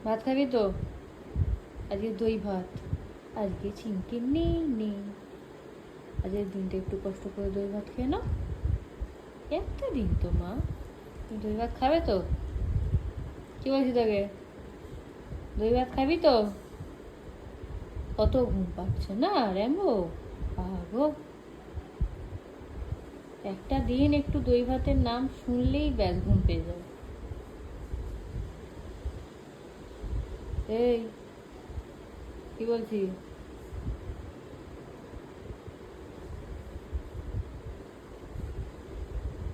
ভাত খাবি তো? আজকে দই ভাত। আজকে চিমটি নেই নেই। আজকের দিনটা একটু কষ্ট করে দই ভাত খেয়ে নাও। একটা দিন তো মা, তুমি দই ভাত খাবে তো? কি বলছি তোকে? দই ভাত খাবি তো? কত ঘুম পাচ্ছে না র্যাম্বো? গো, একটা দিন একটু দই ভাতের নাম শুনলেই ব্যাস ঘুম পেয়ে যাবে। এই, কি বলছি?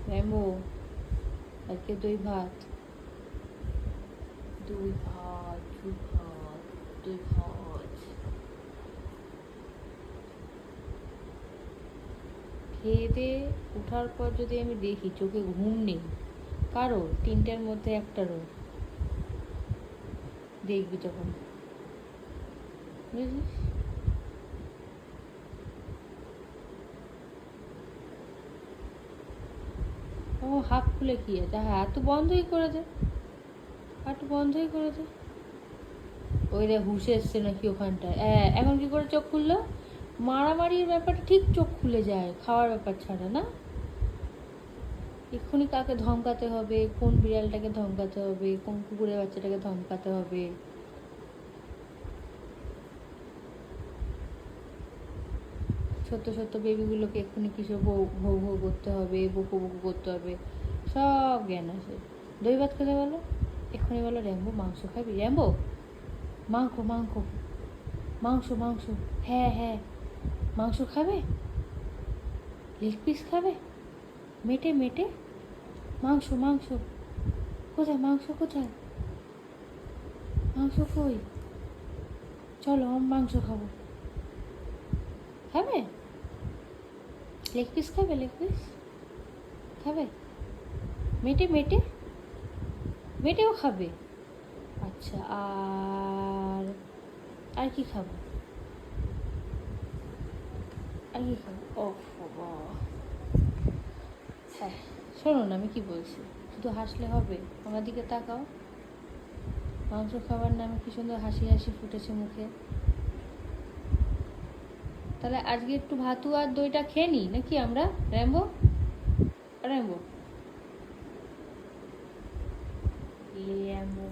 র্যাম্বো, আজকে দই ভাত। দই ভাত, দই ভাত, দই ভাত। খেয়ে দিয়ে ওঠার পর যদি আমি দেখি চোখে ঘুম নেই, কারো 3টার মধ্যে একটারও, দেখবি তখন, বুঝেছিস? ও হাফ খুলে কি আছে? হ্যাঁ, তো বন্ধই করে দে, একটু বন্ধই করে দে। ওই রে হুঁশে এসছে নাকি ওখানটায়? এখন কি করে চোখ খুললো? মারামারির ব্যাপারটা ঠিক চোখ খুলে যায়, খাওয়ার ব্যাপার ছাড়া না। এক্ষুনি কাকে ধমকাতে হবে, কোন বিড়ালটাকে ধমকাতে হবে, কোন কুকুরের বাচ্চাটাকে ধমকাতে হবে। ছোট্ট ছোট্ট বেবিগুলোকে এক্ষুনি কিছু ভৌ ভৌ করতে হবে, বকু বকু করতে হবে, সব জ্ঞান আছে। দই ভাত খেতে বলো, এক্ষুনি বলো র্যাম্বো মাংস খাবি? র্যাম্বো, মাংস মাংস, মাংস মাংস, হ্যাঁ হ্যাঁ, মাংস খাবে? লেগ পিস খাবে? মেটে মেটে, মাংস মাংস, কোথায় মাংস, কোথায় মাংস, কই? চলো আমি মাংস খাবো। খাবে? লেগ পিস খাবে? লেগ পিস খাবে? মেটে মেটে, মেটেও খাবে? আচ্ছা, আর আর কি খাবো? আর কি খাবো? ও বাবা, হ্যাঁ, শোনো না আমি কি বলছি, শুধু হাসলে হবে? আমার দিকে তাকাও, মাংস খাবার নামে কি সুন্দর হাসি হাসি ফুটেছে মুখে। তাহলে আজকে একটু ভাতু আর দইটা খেয়ে নিই নাকি আমরা? Rambo, Rambo, Rambo.